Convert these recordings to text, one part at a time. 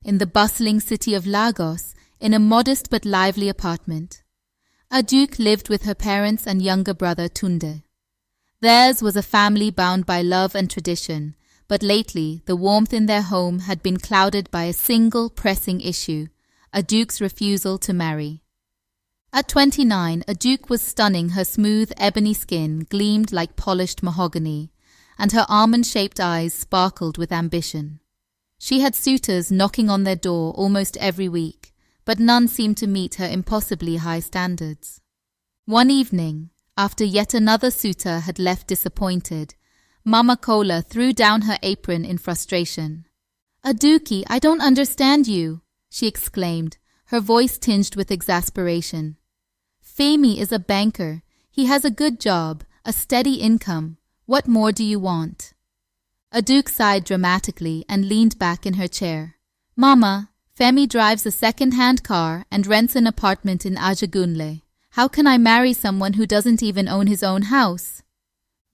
in the bustling city of Lagos, in a modest but lively apartment. Aduke lived with her parents and younger brother Tunde. Theirs was a family bound by love and tradition, but lately the warmth in their home had been clouded by a single pressing issue: Aduke's refusal to marry. At 29, Aduke was stunning. Her smooth ebony skin gleamed like polished mahogany, and her almond-shaped eyes sparkled with ambition. She had suitors knocking on their door almost every week, but none seemed to meet her impossibly high standards. One evening, after yet another suitor had left disappointed, Mama Kola threw down her apron in frustration. "Aduke, I don't understand you," she exclaimed, her voice tinged with exasperation. "Femi is a banker. He has a good job, a steady income. What more do you want?" Aduke sighed dramatically and leaned back in her chair. "Mama, Femi drives a second-hand car and rents an apartment in Kunle. How can I marry someone who doesn't even own his own house?"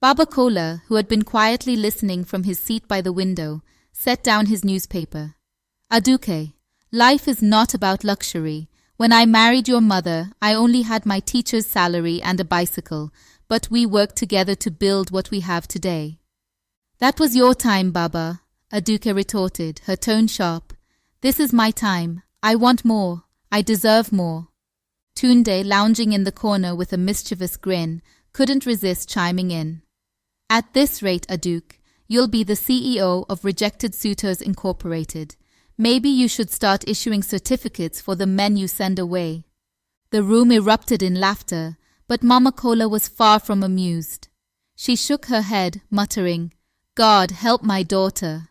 Baba Kola, who had been quietly listening from his seat by the window, set down his newspaper. "Aduke, life is not about luxury. When I married your mother, I only had my teacher's salary and a bicycle, but we worked together to build what we have today." "That was your time, Baba," Aduke retorted, her tone sharp. "This is my time. I want more. I deserve more." Tunde, lounging in the corner with a mischievous grin, couldn't resist chiming in. "At this rate, Aduke, you'll be the CEO of Rejected Suitors Incorporated. Maybe you should start issuing certificates for the men you send away." The room erupted in laughter, but Mama Kola was far from amused. She shook her head, muttering, "God help my daughter."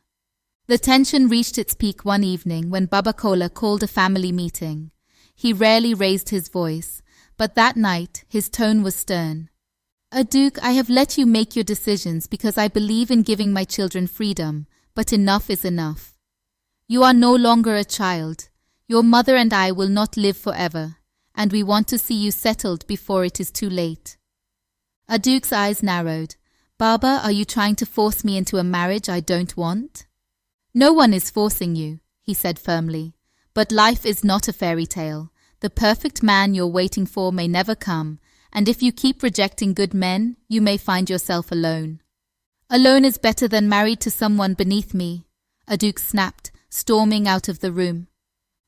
The tension reached its peak one evening when Baba Kola called a family meeting. He rarely raised his voice, but that night his tone was stern. "Aduke, I have let you make your decisions because I believe in giving my children freedom, but enough is enough. You are no longer a child. Your mother and I will not live forever, and we want to see you settled before it is too late." Aduke's eyes narrowed. "Baba, are you trying to force me into a marriage I don't want?" "No one is forcing you," he said firmly. "But life is not a fairy tale. The perfect man you're waiting for may never come, and if you keep rejecting good men, you may find yourself alone." "Alone is better than married to someone beneath me," Aduke snapped, storming out of the room.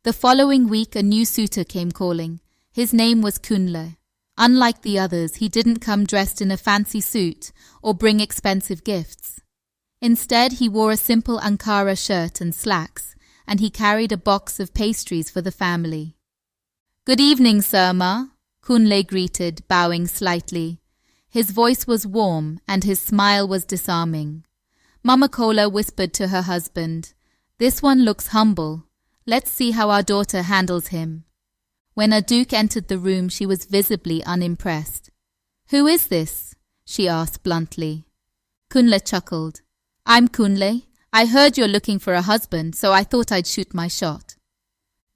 The following week a new suitor came calling. His name was Kunle. Unlike the others, he didn't come dressed in a fancy suit or bring expensive gifts. Instead, he wore a simple Ankara shirt and slacks, and he carried a box of pastries for the family. "Good evening, Sir Ma," Kunle greeted, bowing slightly. His voice was warm and his smile was disarming. Mama Kola whispered to her husband, "This one looks humble. Let's see how our daughter handles him." When Aduke entered the room, she was visibly unimpressed. "Who is this?" she asked bluntly. Kunle chuckled. "I'm Kunle. I heard you're looking for a husband, so I thought I'd shoot my shot."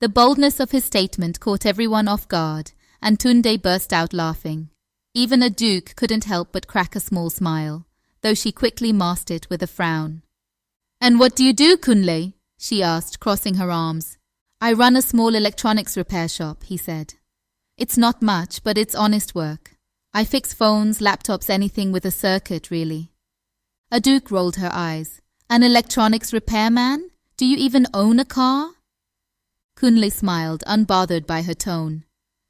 The boldness of his statement caught everyone off guard, and Tunde burst out laughing. Even Aduke couldn't help but crack a small smile, though she quickly masked it with a frown. "And what do you do, Kunle?" she asked, crossing her arms. "I run a small electronics repair shop," he said. "It's not much, but it's honest work. I fix phones, laptops, anything with a circuit, really." Aduke rolled her eyes. "An electronics repairman? Do you even own a car?" Kunle smiled, unbothered by her tone.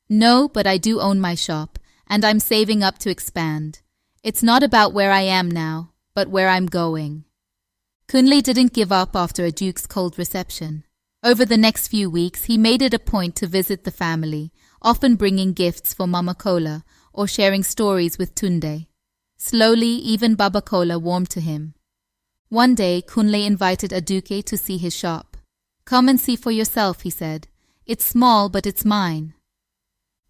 "No, but I do own my shop, and I'm saving up to expand. It's not about where I am now, but where I'm going." Kunle didn't give up after Aduke's cold reception. Over the next few weeks, he made it a point to visit the family, often bringing gifts for Mama Kola or sharing stories with Tunde. Slowly, even Baba Kola warmed to him. One day, Kunle invited Aduke to see his shop. "Come and see for yourself," he said. "It's small, but it's mine."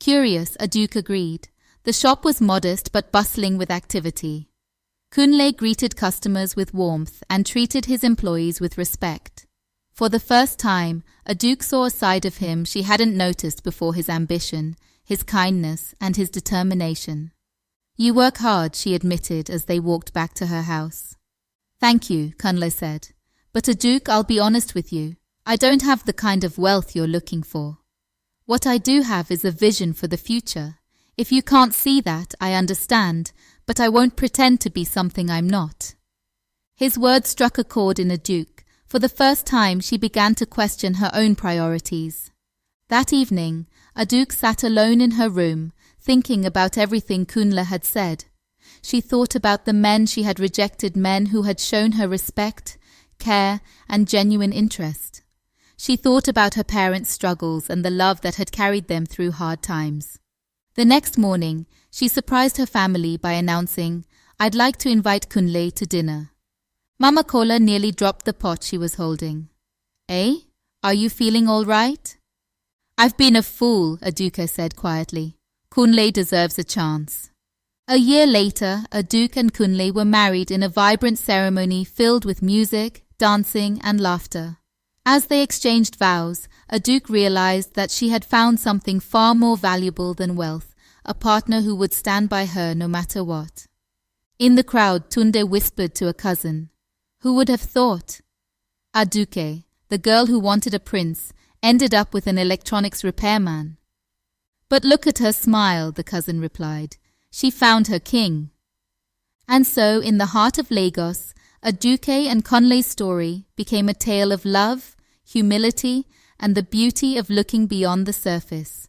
Curious, Aduke agreed. The shop was modest but bustling with activity. Kunle greeted customers with warmth and treated his employees with respect. For the first time, Aduke saw a side of him she hadn't noticed before: his ambition, his kindness, and his determination. "You work hard," she admitted as they walked back to her house. "Thank you," Kunle said. "But Aduke, I'll be honest with you. I don't have the kind of wealth you're looking for. What I do have is a vision for the future. If you can't see that, I understand, but I won't pretend to be something I'm not." His words struck a chord in Aduke. For the first time, she began to question her own priorities. That evening, Aduke sat alone in her room, thinking about everything Kunle had said. She thought about the men she had rejected, men who had shown her respect, care, and genuine interest. She thought about her parents' struggles and the love that had carried them through hard times. The next morning, she surprised her family by announcing, "I'd like to invite Kunle to dinner." Mama Kola nearly dropped the pot she was holding. "Eh? Are you feeling all right?" "I've been a fool," Aduke said quietly. "Kunle deserves a chance." A year later, Aduke and Kunle were married in a vibrant ceremony filled with music, dancing, and laughter. As they exchanged vows, Aduke realized that she had found something far more valuable than wealth, a partner who would stand by her no matter what. In the crowd, Tunde whispered to a cousin, "Who would have thought?" Aduke, the girl who wanted a prince, ended up with an electronics repairman. "But look at her smile," the cousin replied. "She found her king." And so, in the heart of Lagos, Aduke and Kunle's story became a tale of love, humility, and the beauty of looking beyond the surface.